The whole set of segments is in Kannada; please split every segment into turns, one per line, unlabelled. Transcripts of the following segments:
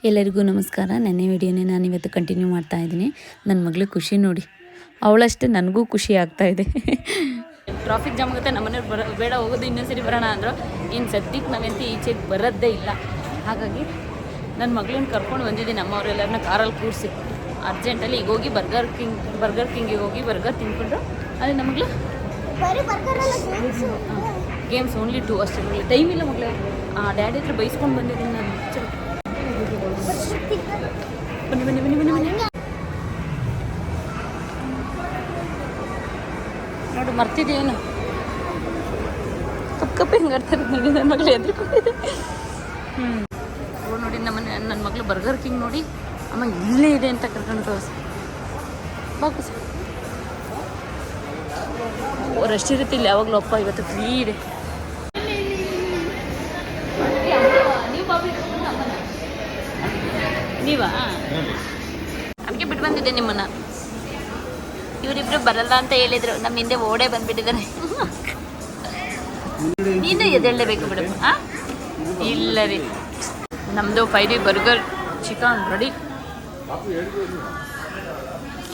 ಎಲ್ಲರಿಗೂ ನಮಸ್ಕಾರ. ನೆನ್ನೆ ವಿಡಿಯೋನೇ ನಾನಿವತ್ತು ಕಂಟಿನ್ಯೂ ಮಾಡ್ತಾ ಇದ್ದೀನಿ. ನನ್ನ ಮಗಳು ಖುಷಿ ನೋಡಿ, ಅವಳಷ್ಟೇ ನನಗೂ ಖುಷಿ ಆಗ್ತಾಯಿದೆ. ಟ್ರಾಫಿಕ್ ಜಾಮ್ ಆಗುತ್ತೆ, ನಮ್ಮನೆಯವ್ರು ಬೇಡ ಹೋಗೋದು ಇನ್ನೊಂದು ಸರಿ ಬರೋಣ ಅಂದರು. ಇನ್ನು ಸದ್ಯಕ್ಕೆ ನಾವಂತೂ ಈಚೆಗೆ ಬರೋದೇ ಇಲ್ಲ. ಹಾಗಾಗಿ ನನ್ನ ಮಗಳನ್ನ ಕರ್ಕೊಂಡು ಬಂದಿದ್ದೀನಿ. ನಮ್ಮವರೆಲ್ಲರನ್ನ ಕಾರಲ್ಲಿ ಕೂರಿಸಿ ಅರ್ಜೆಂಟಲ್ಲಿ ಈಗ ಹೋಗಿ ಬರ್ಗರ್ ಕಿಂಗಿಗೆ ಹೋಗಿ ಬರ್ಗರ್ ತಿನ್ಕೊಂಡ್ರು. ಅದೇ ನಮ್ಮ ಮಗಳು ಗೇಮ್ಸ್ ಓನ್ಲಿ 2 ಅಷ್ಟೇ. ಟೈಮ್ ಇಲ್ಲ ಮಗಳೇ. ಡ್ಯಾಡಿ ಹತ್ರ ಬೈಸ್ಕೊಂಡು ಬಂದಿದ್ದೀನಿ ನಾನು. ಬನ್ನಿ ಬನ್ನಿ ಬನ್ನಿ ಬನ್ನಿ ಬನ್ನಿ ನೋಡು, ಮರ್ತಿದ್ದೇನು ಕಪ್ಪೆ ಹಿಂಗೆ ಆಡ್ತಾರೆ ನೋಡಿ. ನನ್ನ ಮಗಳು ಎದ್ರುಕೊಂಡಿದೆ. ನೋಡಿ ನನ್ನ ಮಗಳು ಬರ್ಗರ್ ಕಿಂಗ್ ನೋಡಿ ಅಮ್ಮ ಇಲ್ಲೇ ಇದೆ ಅಂತ ಕರ್ಕೊಂಡು ತೋರಿಸಿ ಬಾಕುಸ್. ರಶ್ ಇರುತ್ತೆ ಇಲ್ಲಿ ಯಾವಾಗಲೂ. ಅಪ್ಪ ಇವತ್ತು ಫ್ರೀ ಇದೆ. ನೀವಾ? ಅದಕ್ಕೆ ಬಿಟ್ಟು ಬಂದಿದ್ದೆ ನಿಮ್ಮನ್ನ. ಇವರಿಬ್ರು ಬರಲ್ಲ ಅಂತ ಹೇಳಿದ್ರು, ನಮ್ಮ ಹಿಂದೆ ಓಡೇ ಬಂದ್ಬಿಟ್ಟಿದ್ದಾರೆ. ನೀನು ಎದ್ದೇಳಲೇಬೇಕು ಬಿಡು. ಇಲ್ಲ ರೀ, ನಮ್ಮದು 5D ಬರ್ಗರ್ ಚಿಕನ್ ರೆಡಿ.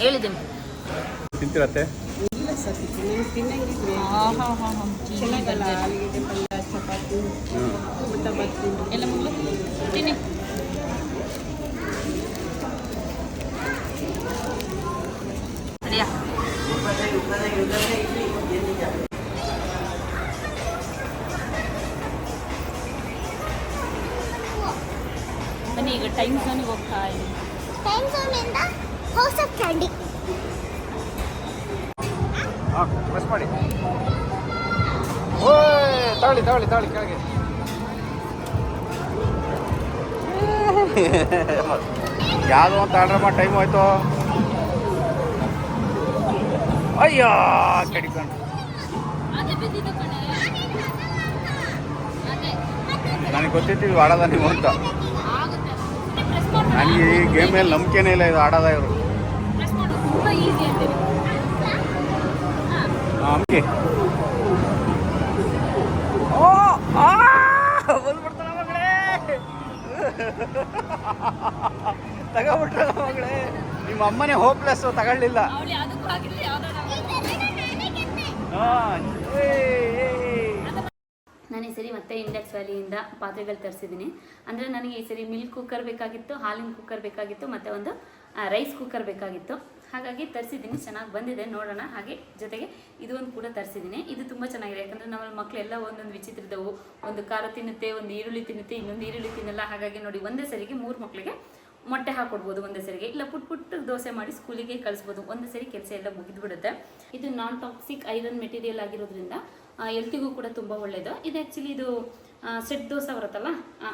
ಹೇಳಿದ್ದೀನಿ
ತಿಂತಿರತ್ತೆ.
ಎಲ್ಲ ಮಗಳು ತಿನ್ನಿ. ಬನ್ನಿ, ಈಗ ಟೈಮ್ ಝೋನಿಗೆ ಹೋಗ್ತಾ ಇದ್ದೀನಿ.
ಟೈಮ್ ಝೋನಿಂದ ಹೌಸ್ ಆಫ್ ಕ್ಯಾಂಡಿ.
ಪ್ರೆಸ್ ಮಾಡಿ. ಓಯ್ ತಾಳಿ ತಾಳಿ ತಾಳಿ ಕೆಳಗೆ. ಯಾವುದೋ ಅಂತ ಆರ್ಡರ್ ಮಾಡಿ ಟೈಮ್ ಹೋಯ್ತು. ಅಯ್ಯೋ ಕಡಿಕೊಂಡು ನನಗೆ ಗೊತ್ತಿತ್ತು ಇದು ಆಡೋದ ನೀವು ಅಂತ. ನನಗೆ ಈ ಗೇಮ್ ಮೇಲೆ ನಂಬಿಕೆನೇ ಇಲ್ಲ, ಇದು ಆಡೋದ ಇವರು. ಅಂಕಿ ಬಂದ್ಬಿಡ್ತಾಳ ಮಗಳೇ, ತಗೋಬಿಟ್ರಲ್ಲ ಮಗಳೇ. ನಿಮ್ಮ ಅಮ್ಮನೇ ಹೋಪ್ಲೆಸ್, ತಗೊಳ್ಳಿಲ್ಲ.
ನಾನು ಈ ಸರಿ ಮತ್ತೆ ಇಂಡೆಕ್ಸ್ ವ್ಯಾಲಿಯಿಂದ ಪಾತ್ರೆಗಳು ತರಿಸಿದ್ದೀನಿ. ಅಂದರೆ ನನಗೆ ಈ ಸರಿ ಮಿಲ್ಕ್ ಕುಕ್ಕರ್ ಬೇಕಾಗಿತ್ತು, ಹಾಲಿನ ಕುಕ್ಕರ್ ಬೇಕಾಗಿತ್ತು, ಮತ್ತು ಒಂದು ರೈಸ್ ಕುಕ್ಕರ್ ಬೇಕಾಗಿತ್ತು. ಹಾಗಾಗಿ ತರಿಸಿದ್ದೀನಿ, ಚೆನ್ನಾಗಿ ಬಂದಿದೆ, ನೋಡೋಣ. ಹಾಗೆ ಜೊತೆಗೆ ಇದು ಒಂದು ಕೂಡ ತರಿಸಿದ್ದೀನಿ. ಇದು ತುಂಬ ಚೆನ್ನಾಗಿದೆ, ಯಾಕಂದರೆ ನಮ್ಮ ಮಕ್ಕಳೆಲ್ಲ ಒಂದೊಂದು ವಿಚಿತ್ರದವು. ಒಂದು ಖಾರ ತಿನ್ನುತ್ತೆ, ಒಂದು ಈರುಳ್ಳಿ ತಿನ್ನುತ್ತೆ, ಇನ್ನೊಂದು ಈರುಳ್ಳಿ ತಿನ್ನಲ್ಲ. ಹಾಗಾಗಿ ನೋಡಿ, ಒಂದೇ ಸರಿಗೆ 3 ಮಕ್ಕಳಿಗೆ ಮೊಟ್ಟೆ ಹಾಕ್ಕೊಡ್ಬೋದು ಒಂದೇ ಸರಿಗೆ. ಇಲ್ಲ ಪುಟ್ಟು ದೋಸೆ ಮಾಡಿ ಸ್ಕೂಲಿಗೆ ಕಳಿಸ್ಬೋದು. ಒಂದೇ ಸರಿ ಕೆಲಸ ಎಲ್ಲ ಮುಗಿದ್ಬಿಡುತ್ತೆ. ಇದು ನಾನ್ ಟಾಕ್ಸಿಕ್ ಐರನ್ ಮೆಟೀರಿಯಲ್ ಆಗಿರೋದ್ರಿಂದ ಎಲ್ತಿಗೂ ಕೂಡ ತುಂಬ ಒಳ್ಳೆಯದು. ಇದು ಆ್ಯಕ್ಚುಲಿ ಇದು ಸೆಟ್ ದೋಸೆ ಬರುತ್ತಲ್ಲ,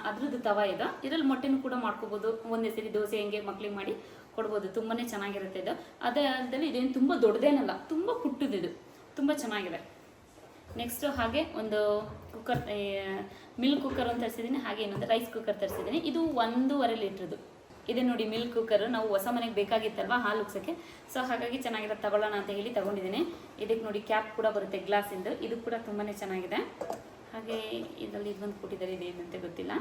ಅದ್ರದ್ದು ತವ ಇದು. ಇದರಲ್ಲಿ ಮೊಟ್ಟೆನೂ ಕೂಡ ಮಾಡ್ಕೋಬೋದು. ಒಂದೇ ಸರಿ ದೋಸೆ ಹೆಂಗೆ ಮಕ್ಳಿಗೆ ಮಾಡಿ ಕೊಡ್ಬೋದು. ತುಂಬಾ ಚೆನ್ನಾಗಿರುತ್ತೆ ಇದು. ಅದೇ ಅಲ್ಲದೆ ಇದೇನು ತುಂಬ ದೊಡ್ಡದೇನಲ್ಲ, ತುಂಬ ಪುಟ್ಟದಿದು, ತುಂಬ ಚೆನ್ನಾಗಿದೆ. ನೆಕ್ಸ್ಟು ಹಾಗೆ ಒಂದು ಕುಕ್ಕರ್, ಮಿಲ್ಕ್ ಕುಕ್ಕರ್ ಒಂದು ತರಿಸಿದ್ದೀನಿ. ಹಾಗೆ ಇನ್ನೊಂದು ರೈಸ್ ಕುಕ್ಕರ್ ತರಿಸಿದ್ದೀನಿ. ಇದು 1.5 ಲೀಟ್ರದ್ದು ಇದೆ ನೋಡಿ ಮಿಲ್ಕ್ ಕುಕ್ಕರ್. ನಾವು ಹೊಸ ಮನೆಗೆ ಬೇಕಾಗಿತ್ತಲ್ವ ಹಾಲು ಉಗ್ಸೋಕ್ಕೆ, ಸೊ ಹಾಗಾಗಿ ಚೆನ್ನಾಗಿದೆ, ತಗೊಳ್ಳೋಣ ಅಂತ ಹೇಳಿ ತಗೊಂಡಿದ್ದೀನಿ. ಇದಕ್ಕೆ ನೋಡಿ ಕ್ಯಾಪ್ ಕೂಡ ಬರುತ್ತೆ ಗ್ಲಾಸಿಂದು. ಇದು ಕೂಡ ತುಂಬಾ ಚೆನ್ನಾಗಿದೆ. ಹಾಗೆ ಇದರಲ್ಲಿ ಇದೊಂದು ಕೊಟ್ಟಿದ್ದಾರೆ, ಇದೇನಂತೆ ಗೊತ್ತಿಲ್ಲ.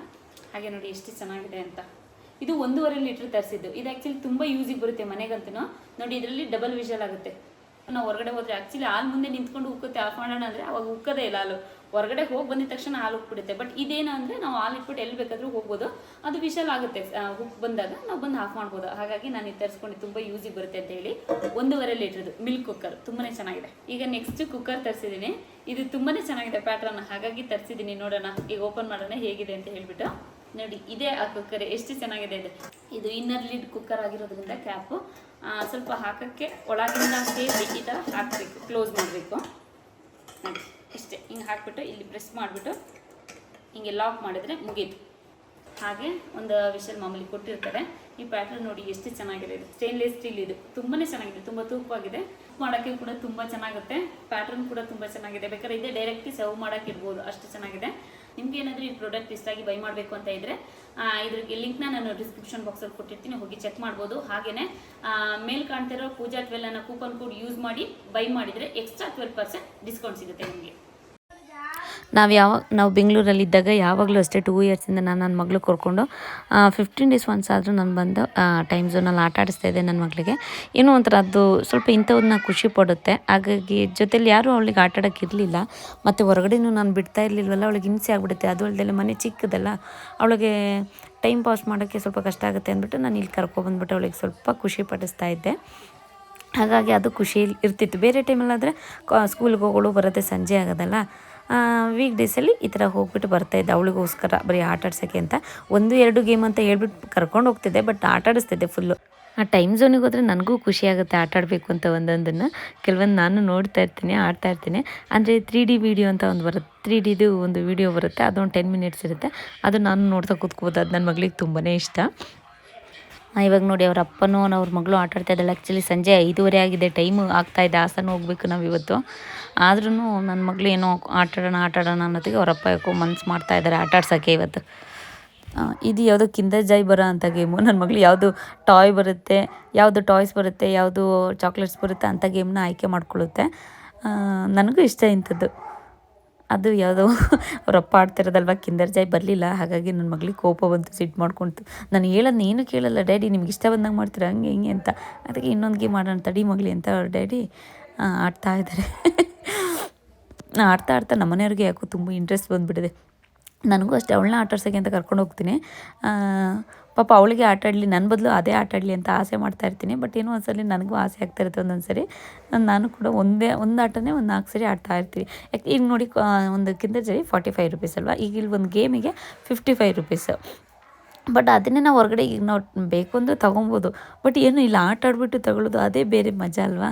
ಹಾಗೆ ನೋಡಿ ಎಷ್ಟು ಚೆನ್ನಾಗಿದೆ ಅಂತ. ಇದು 1.5 ಲೀಟ್ರ್ ತರಿಸಿದ್ದು. ಇದು ಆ್ಯಕ್ಚುಲಿ ತುಂಬ ಯೂಸಿಗೆ ಬರುತ್ತೆ ಮನೆಗಂತೂ. ನೋಡಿ ಇದರಲ್ಲಿ ಡಬಲ್ ವಿಷಲ್ ಆಗುತ್ತೆ. ನಾವು ಹೊರಗಡೆ ಹೋದರೆ ಆ್ಯಕ್ಚುಲಿ ಹಾಲು ಮುಂದೆ ನಿಂತ್ಕೊಂಡು ಉಕ್ಕುತ್ತೆ, ಆಫ್ ಮಾಡೋಣ ಅಂದರೆ ಅವಾಗ ಉಕ್ಕದೇ ಇಲ್ಲ ಹಾಲು. ಹೊರಗಡೆ ಹೋಗಿ ಬಂದಿದ ತಕ್ಷಣ ಹಾಲು ಉಕ್ಬಿಡುತ್ತೆ. ಬಟ್ ಇದೇನು ಅಂದರೆ ನಾವು ಹಾಲು ಇಟ್ಬಿಟ್ಟು ಎಲ್ಲಿ ಬೇಕಾದರೂ ಹೋಗ್ಬೋದು, ಅದು ವಿಷಲ್ ಆಗುತ್ತೆ. ಉಪ್ಪು ಬಂದಾಗ ನಾವು ಬಂದು ಆಫ್ ಮಾಡ್ಬೋದು. ಹಾಗಾಗಿ ನಾನು ಇದು ತರಿಸ್ಕೊಂಡು ತುಂಬ ಯೂಸಿಗೆ ಬರುತ್ತೆ ಅಂತ ಹೇಳಿ 1.5 ಲೀಟ್ರದ್ದು ಮಿಲ್ಕ್ ಕುಕ್ಕರ್ ತುಂಬಾ ಚೆನ್ನಾಗಿದೆ. ಈಗ ನೆಕ್ಸ್ಟ್ ಕುಕ್ಕರ್ ತರಿಸಿದ್ದೀನಿ. ಇದು ತುಂಬಾ ಚೆನ್ನಾಗಿದೆ ಪ್ಯಾಟ್ರನ್, ಹಾಗಾಗಿ ತರಿಸಿದ್ದೀನಿ. ನೋಡೋಣ ಈಗ ಓಪನ್ ಮಾಡೋಣ ಹೇಗಿದೆ ಅಂತ ಹೇಳಿಬಿಟ್ಟು. ನೋಡಿ ಇದೇ ಆ ಕುಕ್ಕರ್, ಎಷ್ಟು ಚೆನ್ನಾಗಿದೆ ಇದು. ಇದು ಇನ್ನರ್ ಲಿಡ್ ಕುಕ್ಕರ್ ಆಗಿರೋದ್ರಿಂದ ಕ್ಯಾಪು ಸ್ವಲ್ಪ ಹಾಕೋಕ್ಕೆ ಒಳಗಿಂದ ಸೇರಿ ಈ ಥರ ಹಾಕಬೇಕು, ಕ್ಲೋಸ್ ಮಾಡಬೇಕು. ನೋಡಿ ಇಷ್ಟೇ, ಹಿಂಗೆ ಹಾಕ್ಬಿಟ್ಟು ಇಲ್ಲಿ ಪ್ರೆಸ್ ಮಾಡಿಬಿಟ್ಟು ಹಿಂಗೆ ಲಾಕ್ ಮಾಡಿದರೆ ಮುಗೀತು. ಹಾಗೆ ಒಂದು ವಿಷಲ್ ಮಾಮೂಲಿ ಕೊಟ್ಟಿರ್ತಾರೆ. ಈ ಪ್ಯಾಟ್ರನ್ ನೋಡಿ ಎಷ್ಟು ಚೆನ್ನಾಗಿದೆ. ಇದು ಸ್ಟೇನ್ಲೆಸ್ ಸ್ಟೀಲ್, ಇದು ತುಂಬಾ ಚೆನ್ನಾಗಿದೆ, ತುಂಬ ತೂಕವಾಗಿದೆ. ಮಾಡೋಕ್ಕೆ ಕೂಡ ತುಂಬ ಚೆನ್ನಾಗುತ್ತೆ. ಪ್ಯಾಟ್ರನ್ ಕೂಡ ತುಂಬ ಚೆನ್ನಾಗಿದೆ. ಬೇಕಾದ್ರೆ ಇದೇ ಡೈರೆಕ್ಟ್ಲಿ ಸರ್ವ್ ಮಾಡೋಕ್ಕೆ ಇರ್ಬೋದು, ಅಷ್ಟು ಚೆನ್ನಾಗಿದೆ. ನಿಮ್ಗೆ ಏನಾದರೂ ಈ ಪ್ರಾಡಕ್ಟ್ ಇಷ್ಟ ಆಗಿ ಬೈ ಮಾಡಬೇಕು ಅಂತ ಇದ್ದರೆ ಇದ್ರಿಗೆ ಲಿಂಕ್ನ ನಾನು ಡಿಸ್ಕ್ರಿಪ್ಷನ್ ಬಾಕ್ಸಲ್ಲಿ ಕೊಟ್ಟಿರ್ತೀನಿ, ಹೋಗಿ ಚೆಕ್ ಮಾಡ್ಬೋದು. ಹಾಗೆಯೇ ಮೇಲ್ ಕಾಣ್ತಿರೋ ಪೂಜಾ 12 ಅನ್ನೋ ಕೂಪನ್ ಕೋಡ್ ಯೂಸ್ ಮಾಡಿ ಬೈ ಮಾಡಿದರೆ ಎಕ್ಸ್ಟ್ರಾ 12% ಡಿಸ್ಕೌಂಟ್ ಸಿಗುತ್ತೆ ನಿಮಗೆ.
ನಾವು ಬೆಂಗಳೂರಲ್ಲಿದ್ದಾಗ ಯಾವಾಗಲೂ ಅಷ್ಟೇ 2 ಇಯರ್ಸಿಂದ ನಾನು ನನ್ನ ಮಗಳು ಕರ್ಕೊಂಡು 15 ಡೇಸ್ ಒನ್ಸ್ ಆದರೂ ನಾನು ಬಂದು ಟೈಮ್ ಝೋನಲ್ಲಿ ಆಟ ಆಡಿಸ್ತಾ ಇದ್ದೆ ನನ್ನ ಮಗಳಿಗೆ. ಏನೋ ಒಂಥರ ಅದು ಸ್ವಲ್ಪ ಇಂಥವನ್ನ ಖುಷಿ ಪಡುತ್ತೆ. ಹಾಗಾಗಿ ಜೊತೆಲಿ ಯಾರೂ ಅವಳಿಗೆ ಆಟ ಆಡೋಕ್ಕೆ ಇರಲಿಲ್ಲ, ಮತ್ತು ಹೊರಗಡೆನೂ ನಾನು ಬಿಡ್ತಾ ಇರಲಿಲ್ವಲ್ಲ, ಅವಳಿಗೆ ಹಿಂಸೆ ಆಗಿಬಿಡುತ್ತೆ. ಅದು ಅಲ್ಲದೆ ಮನೆ ಚಿಕ್ಕದಲ್ಲ, ಅವಳಿಗೆ ಟೈಮ್ ಪಾಸ್ ಮಾಡೋಕ್ಕೆ ಸ್ವಲ್ಪ ಕಷ್ಟ ಆಗುತ್ತೆ ಅಂದ್ಬಿಟ್ಟು ನಾನು ಇಲ್ಲಿ ಕರ್ಕೊಬಂದ್ಬಿಟ್ಟು ಅವಳಿಗೆ ಸ್ವಲ್ಪ ಖುಷಿ ಪಡಿಸ್ತಾ ಇದ್ದೆ. ಹಾಗಾಗಿ ಅದು ಖುಷಿ ಇರ್ತಿತ್ತು. ಬೇರೆ ಟೈಮಲ್ಲಾದರೆ ಸ್ಕೂಲ್ಗೆ ಹೋಗೋಳು ಬರೋದೇ ಸಂಜೆ ಆಗೋದಲ್ಲ, ವೀಕ್ ಡೇಸಲ್ಲಿ ಈ ಥರ ಹೋಗ್ಬಿಟ್ಟು ಬರ್ತಾಯಿದ್ದೆ ಅವಳಿಗೋಸ್ಕರ ಬರೀ ಆಟ ಆಡ್ಸೋಕ್ಕೆ ಅಂತ. 1-2 ಗೇಮ್ ಅಂತ ಹೇಳ್ಬಿಟ್ಟು ಕರ್ಕೊಂಡು ಹೋಗ್ತಿದ್ದೆ, ಬಟ್ ಆಟ ಆಡಿಸ್ತಿದ್ದೆ ಫುಲ್ಲು. ಆ ಟೈಮ್ ಝೋನಿಗೆ ಹೋದರೆ ನನಗೂ ಖುಷಿ ಆಗುತ್ತೆ ಆಟ ಆಡಬೇಕು ಅಂತ. ಒಂದೊಂದನ್ನು ಕೆಲವೊಂದು ನಾನು ನೋಡ್ತಾ ಇರ್ತೀನಿ, ಆಡ್ತಾ ಇರ್ತೀನಿ. ಅಂದರೆ 3D ವೀಡಿಯೋ ಅಂತ ಒಂದು ಬರುತ್ತೆ, 3Dದು ಒಂದು ವೀಡಿಯೋ ಬರುತ್ತೆ, ಅದೊಂದು 10 ಮಿನಿಟ್ಸ್ ಇರುತ್ತೆ. ಅದು ನಾನು ನೋಡ್ತಾ ಕೂತ್ಕೋಬೋದು. ಅದು ನನ್ನ ಮಗಳಿಗೆ ತುಂಬಾ ಇಷ್ಟ. ಇವಾಗ ನೋಡಿ ಅವ್ರ ಅಪ್ಪನೂ ಅವ್ರ ಮಗಳು ಆಟ ಆಡ್ತಾ ಇದ್ದಾಳೆ. ಆ್ಯಕ್ಚುಲಿ ಸಂಜೆ 5:30 ಆಗಿದೆ, ಟೈಮು ಆಗ್ತಾಯಿದೆ, ಹಾಸನ ಹೋಗ್ಬೇಕು ನಾವು ಇವತ್ತು. ಆದ್ರೂ ನನ್ನ ಮಗಳು ಏನೋ ಆಟಾಡೋಣ ಅನ್ನೋದಕ್ಕೆ ಅವ್ರ ಅಪ್ಪ ಯಾಕೋ ಮನ್ಸು ಮಾಡ್ತಾಯಿದ್ದಾರೆ ಆಟ ಆಡ್ಸೋಕ್ಕೆ ಇವತ್ತು. ಇದು ಯಾವುದೋ ಕಿಂಡರ್ ಜಾಯ್ ಬರೋ ಅಂಥ ಗೇಮು. ನನ್ನ ಮಗಳು ಯಾವುದು ಟಾಯ್ ಬರುತ್ತೆ, ಯಾವುದು ಟಾಯ್ಸ್ ಬರುತ್ತೆ, ಯಾವುದು ಚಾಕ್ಲೇಟ್ಸ್ ಬರುತ್ತೆ ಅಂಥ ಗೇಮ್ನ ಆಯ್ಕೆ ಮಾಡ್ಕೊಳ್ಳುತ್ತೆ. ನನಗೂ ಇಷ್ಟ ಇಂಥದ್ದು. ಅದು ಯಾವುದೋ ಅವರಪ್ಪ ಆಡ್ತಿರೋದಲ್ವ, ಕಿಂಡರ್ ಜಾಯ್ ಬರಲಿಲ್ಲ. ಹಾಗಾಗಿ ನನ್ನ ಮಗಳಿಗೆ ಕೋಪ ಬಂತು, ಸಿಟ್ಟು ಮಾಡ್ಕೊಳ್ತು. ನಾನು ಹೇಳೋದು ಏನು ಕೇಳಲ್ಲ, ಡ್ಯಾಡಿ ನಿಮ್ಗೆ ಇಷ್ಟ ಬಂದಂಗೆ ಮಾಡ್ತೀರಾ ಹಂಗೆ ಹಿಂಗೆ ಅಂತ. ಅದಕ್ಕೆ ಇನ್ನೊಂದು ಗೇಮ್ ಆಡೋಣ ತಡಿ ಮಗಳಿ ಅಂತ ಅವ್ರ ಡ್ಯಾಡಿ ಆಡ್ತಾ ಇದ್ದಾರೆ. ಆಡ್ತಾ ನಮ್ಮನೆಯವ್ರಿಗೆ ಯಾಕೋ ತುಂಬ ಇಂಟ್ರೆಸ್ಟ್ ಬಂದುಬಿಟ್ಟಿದೆ. ನನಗೂ ಅಷ್ಟೇ, ಅವಳನ್ನ ಆಟ ಆಡ್ಸೋಕ್ಕೆ ಅಂತ ಕರ್ಕೊಂಡು ಹೋಗ್ತೀನಿ. ಪಾಪ ಅವಳಿಗೆ ಆಟ ಆಡಲಿ, ನನ್ನ ಬದಲು ಅದೇ ಆಟ ಆಡಲಿ ಅಂತ ಆಸೆ ಮಾಡ್ತಾಯಿರ್ತೀನಿ. ಬಟ್ ಏನೋ ಒಂದ್ಸಲ ನನಗೂ ಆಸೆ ಆಗ್ತಾಯಿರುತ್ತೆ ಒಂದೊಂದು ಸರಿ. ನಾನು ಕೂಡ ಒಂದು ಆಟನೇ 4 ಸರಿ ಆಡ್ತಾ ಇರ್ತೀವಿ. ಯಾಕೆ ಈಗ ನೋಡಿ, ಒಂದು ಕಿಂಡರ್ ಜಾಯ್ 45 ರೂಪೀಸ್ ಅಲ್ವಾ, ಈಗ ಇಲ್ಲಿ ಒಂದು ಗೇಮಿಗೆ 55 ರೂಪೀಸ್. ಬಟ್ ಅದನ್ನೇ ನಾವು ಹೊರಗಡೆ ಈಗ ನಾವು ಬೇಕು ಅಂದರೆ ತೊಗೊಬೋದು. ಬಟ್ ಏನು ಇಲ್ಲ, ಆಟ ಆಡ್ಬಿಟ್ಟು ತಗೊಳ್ಳೋದು ಅದೇ ಬೇರೆ ಮಜಾ ಅಲ್ವಾ.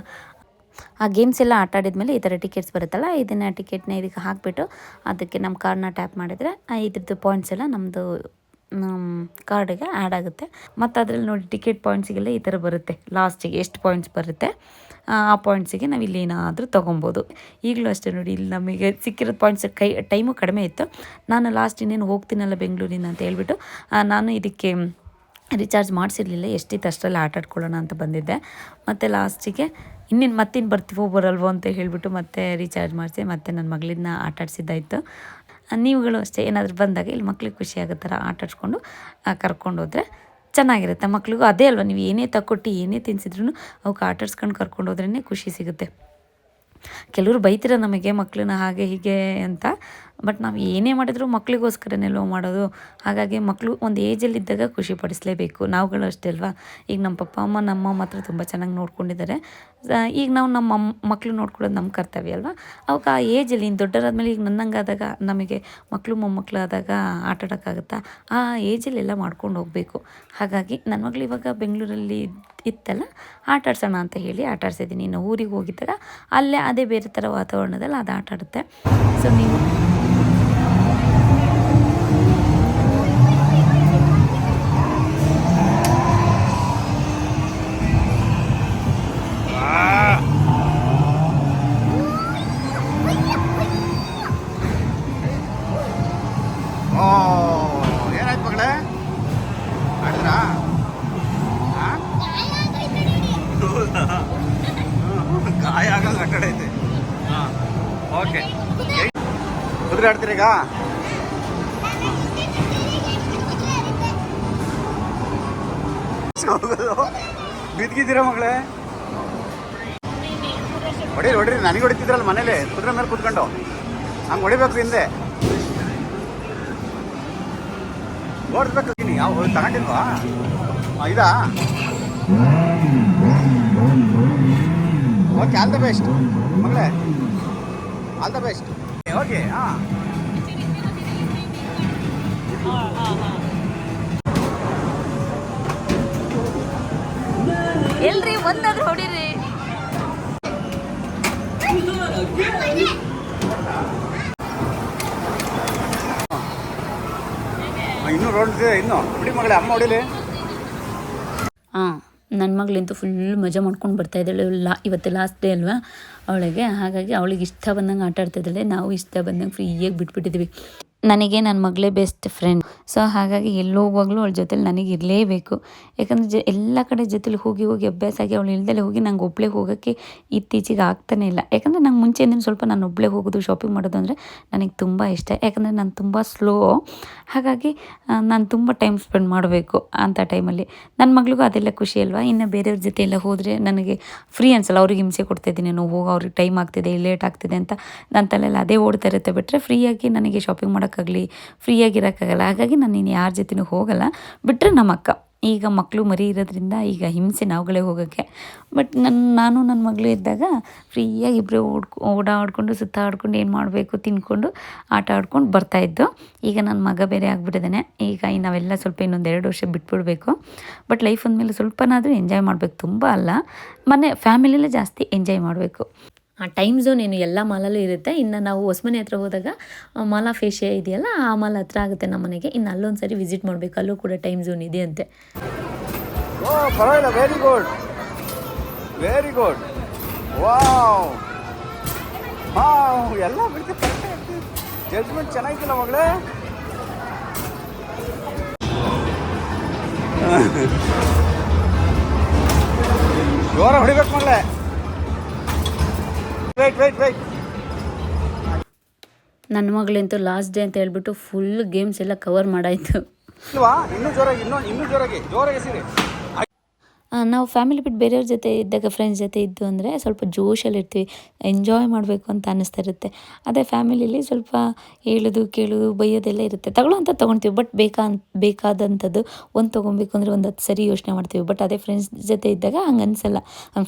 ಆ ಗೇಮ್ಸ್ ಎಲ್ಲ ಆಟ ಆಡಿದ್ಮೇಲೆ ಈ ಥರ ಟಿಕೆಟ್ಸ್ ಬರುತ್ತಲ್ಲ, ಇದನ್ನು ಟಿಕೆಟ್ನ ಇದಕ್ಕೆ ಹಾಕಿಬಿಟ್ಟು ಅದಕ್ಕೆ ನಮ್ಮ ಕಾರ್ಡ್ನ ಟ್ಯಾಪ್ ಮಾಡಿದರೆ ಇದ್ರದ್ದು ಪಾಯಿಂಟ್ಸ್ ಎಲ್ಲ ನಮ್ಮದು ಕಾರ್ಡಿಗೆ ಆ್ಯಡ್ ಆಗುತ್ತೆ. ಮತ್ತು ಅದರಲ್ಲಿ ನೋಡಿ ಟಿಕೆಟ್ ಪಾಯಿಂಟ್ಸಿಗೆಲ್ಲ ಈ ಥರ ಬರುತ್ತೆ, ಲಾಸ್ಟಿಗೆ ಎಷ್ಟು ಪಾಯಿಂಟ್ಸ್ ಬರುತ್ತೆ ಆ ಪಾಯಿಂಟ್ಸಿಗೆ ನಾವು ಇಲ್ಲಿ ಏನಾದರೂ ತೊಗೊಬೋದು. ಈಗಲೂ ಅಷ್ಟೇ ನೋಡಿ, ಇಲ್ಲಿ ನಮಗೆ ಸಿಕ್ಕಿರೋದು ಪಾಯಿಂಟ್ಸ್ ಟೈಮು ಕಡಿಮೆ ಇತ್ತು. ನಾನು ಲಾಸ್ಟ್ ಇನ್ನೇನು ಹೋಗ್ತೀನಲ್ಲ ಬೆಂಗಳೂರಿನ ಅಂತ ಹೇಳ್ಬಿಟ್ಟು ನಾನು ಇದಕ್ಕೆ ರಿಚಾರ್ಜ್ ಮಾಡಿಸಿರಲಿಲ್ಲ, ಎಷ್ಟಿತ್ತು ಅಷ್ಟರಲ್ಲಿ ಆಟ ಆಡ್ಕೊಳ್ಳೋಣ ಅಂತ ಬಂದಿದ್ದೆ. ಮತ್ತು ಲಾಸ್ಟಿಗೆ ಮತ್ತಿನ್ನು ಬರ್ತೀವೋ ಬರಲ್ವೋ ಅಂತ ಹೇಳಿಬಿಟ್ಟು ಮತ್ತೆ ರೀಚಾರ್ಜ್ ಮಾಡಿಸಿ ಮತ್ತೆ ನನ್ನ ಮಗಳಿಂದ ಆಟ ಆಡಿಸಿದ್ದಾಯಿತು. ನೀವುಗಳು ಅಷ್ಟೇ ಏನಾದರೂ ಬಂದಾಗ ಇಲ್ಲಿ ಮಕ್ಳಿಗೆ ಖುಷಿ ಆಗೋ ಥರ ಆಟ ಆಡಿಸ್ಕೊಂಡು ಕರ್ಕೊಂಡೋದ್ರೆ ಚೆನ್ನಾಗಿರುತ್ತೆ. ಮಕ್ಳಿಗೂ ಅದೇ ಅಲ್ವ, ನೀವು ಏನೇ ತಗೊಟ್ಟು ಏನೇ ತಿನ್ನಿಸಿದ್ರು ಅವಕ್ಕೆ ಆಟ ಆಡ್ಸ್ಕೊಂಡು ಕರ್ಕೊಂಡೋದ್ರೇ ಖುಷಿ ಸಿಗುತ್ತೆ. ಕೆಲವರು ಬೈತಿರ ನಮಗೆ ಮಕ್ಕಳನ್ನ ಹಾಗೆ ಹೀಗೆ ಅಂತ, ಬಟ್ ನಾವು ಏನೇ ಮಾಡಿದ್ರು ಮಕ್ಕಳಿಗೋಸ್ಕರನೆಲ್ಲೋ ಮಾಡೋದು. ಹಾಗಾಗಿ ಮಕ್ಕಳು ಒಂದು ಏಜಲ್ಲಿದ್ದಾಗ ಖುಷಿ ಪಡಿಸಲೇಬೇಕು. ನಾವುಗಳು ಅಷ್ಟೇ ಅಲ್ವಾ. ಈಗ ನಮ್ಮ ಪಪ್ಪ ಅಮ್ಮ ನಮ್ಮ ಮಾತ್ರ ತುಂಬ ಚೆನ್ನಾಗಿ ನೋಡ್ಕೊಂಡಿದ್ದಾರೆ. ಈಗ ನಾವು ನಮ್ಮ ಮಕ್ಕಳು ನೋಡ್ಕೊಳ್ಳೋದು ನಮ್ಮ ಕರ್ತವ್ಯ ಅಲ್ವಾ. ಅವಾಗ ಆ ಏಜಲ್ಲಿ ಇನ್ನು ದೊಡ್ಡರಾದ್ಮೇಲೆ ಈಗ ನನ್ನಂಗಾದಾಗ ನಮಗೆ ಮಕ್ಕಳು ಮೊಮ್ಮಕ್ಕಳು ಆದಾಗ ಆಟ ಆಡೋಕ್ಕಾಗುತ್ತಾ, ಆ ಏಜಲ್ಲಿ ಎಲ್ಲ ಮಾಡ್ಕೊಂಡು ಹೋಗಬೇಕು. ಹಾಗಾಗಿ ನನ್ನ ಮಗಳು ಇವಾಗ ಬೆಂಗಳೂರಲ್ಲಿ ಇತ್ತಲ್ಲ, ಆಟ ಆಡ್ಸೋಣ ಅಂತ ಹೇಳಿ ಆಟ ಆಡ್ಸಿದ್ದೀನಿ. ಇನ್ನು ಊರಿಗೆ ಹೋಗಿದ್ದಾಗ ಅಲ್ಲೇ ಅದೇ ಬೇರೆ ಥರ ವಾತಾವರಣದಲ್ಲಿ ಅದು ಆಟ ಆಡುತ್ತೆ. ಸೊ ನೀವು
ಏನಾಯ್ತು ಮಗಳೇ, ಆಡಿದ್ರಾ? ಗಾಯ ಆಗಂಗೆ ಆಟ ಆಡೈತೆ. ಹಾಂ, ಓಕೆ. ಕುದುರೆ ಆಡ್ತೀರಿ ಈಗ? ಬಿದ್ದಿದ್ದೀರಾ ಮಗಳೇ? ಹೊಡೀರಿ, ನನಗೆ ಹೊಡಿತಿದ್ರಲ್ಲ ಮನೇಲಿ ಕುದುರೆ ಮೇಲೆ ಕೂತ್ಕೊಂಡು, ಹಂಗೆ ಹೊಡಿಬೇಕು ಹಿಂದೆ ಓಡಿಸ್ಬೇಕು. ಯಾವ ತಗೊಂಡಿಲ್ವಾ ಇದಾ? ಓಕೆ, ಆಲ್ ದ ಬೆಸ್ಟ್ ಮಗಳೇ, ಆಲ್ ದ ಬೆಸ್ಟ್. ಓಕೆ, ಹಾಂ.
ಎಲ್ರಿ ಒಂದಾದ್ರೂ ಹೊಡೀರಿ.
ಇನ್ನೂ ರೋಡ್ ಇದೆ, ಇನ್ನೂ ಬಿಡಿ ಮಗಳೇ, ಅಮ್ಮ ಹೊಡಿಲಿ.
ನನ್ನ ಮಗಳಂತೂ ಫುಲ್ ಮಜಾ ಮಾಡ್ಕೊಂಡು ಬರ್ತಾಯಿದ್ದಾಳೆ. ಇವತ್ತು ಲಾಸ್ಟ್ ಡೇ ಅಲ್ವಾ ಅವಳಿಗೆ, ಹಾಗಾಗಿ ಅವಳಿಗೆ ಇಷ್ಟ ಬಂದಂಗೆ ಆಟ ಆಡ್ತಾಯಿದ್ದಾಳೆ. ನಾವು ಇಷ್ಟ ಬಂದಂಗೆ ಫ್ರೀಯಾಗಿ ಬಿಟ್ಬಿಟ್ಟಿದ್ದೀವಿ.
ನನಗೆ ನನ್ನ ಮಗಳೇ ಬೆಸ್ಟ್ ಫ್ರೆಂಡ್. ಸೊ ಹಾಗಾಗಿ ಎಲ್ಲಿ ಹೋಗುವಾಗಲೂ ಅವಳ ಜೊತೆಲಿ ನನಗೆ ಇರಲೇಬೇಕು. ಯಾಕಂದರೆ ಎಲ್ಲ ಕಡೆ ಜೊತೆಲಿ ಹೋಗಿ ಹೋಗಿ ಅಭ್ಯಾಸ ಆಗಿ ಅವಳು ಇಲ್ದಲೇ ಹೋಗಿ ನಂಗೆ ಒಬ್ಬಳೇ ಹೋಗೋಕ್ಕೆ ಇತ್ತೀಚೆಗೆ ಆಗ್ತಾನೆ ಇಲ್ಲ. ಯಾಕಂದರೆ ನಂಗೆ ಮುಂಚೆಯಿಂದ ಸ್ವಲ್ಪ ನಾನು ಒಬ್ಬಳೇ ಹೋಗೋದು ಶಾಪಿಂಗ್ ಮಾಡೋದು ಅಂದರೆ ನನಗೆ ತುಂಬ ಇಷ್ಟ. ಯಾಕಂದರೆ ನಾನು ತುಂಬ ಸ್ಲೋ, ಹಾಗಾಗಿ ನಾನು ತುಂಬ ಟೈಮ್ ಸ್ಪೆಂಡ್ ಮಾಡಬೇಕು ಅಂಥ ಟೈಮಲ್ಲಿ. ನನ್ನ ಮಗಳಿಗೂ ಅದೆಲ್ಲ ಖುಷಿ ಅಲ್ವಾ. ಇನ್ನು ಬೇರೆಯವ್ರ ಜೊತೆ ಎಲ್ಲ ಹೋದರೆ ನನಗೆ ಫ್ರೀ ಅನ್ಸಲ್ಲ. ಅವ್ರಿಗೆ ಹಿಂಸೆ ಕೊಡ್ತಾಯಿದ್ದೀನಿ, ನಾವು ಹೋಗೋ ಅವ್ರಿಗೆ ಟೈಮ್ ಆಗ್ತಿದೆ, ಲೇಟ್ ಆಗ್ತಿದೆ ಅಂತ ನನ್ನ ತಲೆಯಲ್ಲಿ ಅದೇ ಓಡ್ತಾ ಇರುತ್ತೆ. ಬಿಟ್ಟರೆ ಫ್ರೀಯಾಗಿ ನನಗೆ ಶಾಪಿಂಗ್ ಮಾಡೋಕ್ಕಾಗಲಿ, ಫ್ರೀಯಾಗಿರೋಕ್ಕಾಗಲ್ಲ. ಹಾಗಾಗಿ ನಾನು ಇನ್ನು ಯಾರ ಜೊತೆನೂ ಹೋಗಲ್ಲ. ಬಿಟ್ಟರೆ ನಮ್ಮ ಅಕ್ಕ, ಈಗ ಮಕ್ಕಳು ಮರಿ ಇರೋದ್ರಿಂದ ಈಗ ಹಿಂಸೆ ನಾವುಗಳೇ ಹೋಗೋಕ್ಕೆ. ಬಟ್ ನಾನು ನನ್ನ ಮಗಳು ಇದ್ದಾಗ ಫ್ರೀಯಾಗಿ ಇಬ್ಬರೇ ಓಡಾಡ್ಕೊಂಡು ಸುತ್ತಾಡ್ಕೊಂಡು ಏನು ಮಾಡಬೇಕು ತಿನ್ಕೊಂಡು ಆಟ ಆಡ್ಕೊಂಡು ಬರ್ತಾಯಿದ್ದು. ಈಗ ನನ್ನ ಮಗ ಬೇರೆ ಆಗಿಬಿಟ್ಟಿದ್ದಾನೆ. ಈಗ ನಾವೆಲ್ಲ ಸ್ವಲ್ಪ ಇನ್ನೊಂದು 2 ವರ್ಷ ಬಿಟ್ಬಿಡಬೇಕು. ಬಟ್ ಲೈಫ್ ಅಂದಮೇಲೆ ಸ್ವಲ್ಪನಾದರೂ ಎಂಜಾಯ್ ಮಾಡಬೇಕು, ತುಂಬ ಅಲ್ಲ, ಮನೆ ಫ್ಯಾಮಿಲಿಯಲ್ಲೇ ಜಾಸ್ತಿ ಎಂಜಾಯ್ ಮಾಡಬೇಕು. ಆ ಟೈಮ್ ಝೋನ್ ಏನು ಎಲ್ಲ ಮಾಲಲ್ಲೂ ಇರುತ್ತೆ. ಇನ್ನು ನಾವು ಹೊಸಮನೆ ಹತ್ರ ಹೋದಾಗ ಮಾಲ್ ಆಫ್ ಏಷ್ಯಾ ಇದೆಯಲ್ಲ, ಆ ಮಾಲ್ ಹತ್ರ ಆಗುತ್ತೆ ನಮ್ಮ ಮನೆಗೆ. ಇನ್ನು ಅಲ್ಲೊಂದು ಸರಿ ವಿಸಿಟ್ ಮಾಡಬೇಕು, ಅಲ್ಲೂ ಕೂಡ ಟೈಮ್ ಝೋನ್ ಇದೆ ಅಂತೆ.
ಓ ಪರವಾಗಿಲ್ಲ, very good very good. Wow ಎಲ್ಲ ಬಿಡ್ತೀವಿ. ಜಡ್ಜ್ಮೆಂಟ್ ಚೆನ್ನಾಗಿಲ್ಲ ಮಗಳೇ. ಜೋರ ಹೊಡಿಬೇಕು ಮಗಳೇ. ವೇಟ್
ನನ್ನ ಮಗಳಂತೂ ಲಾಸ್ಟ್ ಡೇ ಅಂತ ಹೇಳ್ಬಿಟ್ಟು ಫುಲ್ ಗೇಮ್ಸ್ ಎಲ್ಲ ಕವರ್ ಮಾಡಾಯಿತು.
ಇಲ್ವಾ? ಇನ್ನೂ ಜೋರಾಗಿ ಸಿರಿ.
ನಾವು ಫ್ಯಾಮಿಲಿ ಬಿಟ್ಟು ಬೇರೆಯವ್ರ ಜೊತೆ ಇದ್ದಾಗ, ಫ್ರೆಂಡ್ಸ್ ಜೊತೆ ಇದ್ದು ಅಂದರೆ ಸ್ವಲ್ಪ ಜೋಶಲ್ಲಿರ್ತೀವಿ, ಎಂಜಾಯ್ ಮಾಡಬೇಕು ಅಂತ ಅನ್ನಿಸ್ತಾ ಇರುತ್ತೆ. ಅದೇ ಫ್ಯಾಮಿಲಿಲಿ ಸ್ವಲ್ಪ ಹೇಳೋದು ಕೇಳೋದು ಬೈಯೋದೆಲ್ಲ ಇರುತ್ತೆ. ತಗೊಳ್ಳೋ ತೊಗೊಳ್ತೀವಿ, ಬಟ್ ಬೇಕಾದಂಥದ್ದು ಒಂದು ತೊಗೊಬೇಕು ಅಂದರೆ ಒಂದು 10 ಸರಿ ಯೋಚನೆ ಮಾಡ್ತೀವಿ. ಬಟ್ ಅದೇ ಫ್ರೆಂಡ್ಸ್ ಜೊತೆ ಇದ್ದಾಗ ಹಂಗೆ ಅನಿಸಲ್ಲ.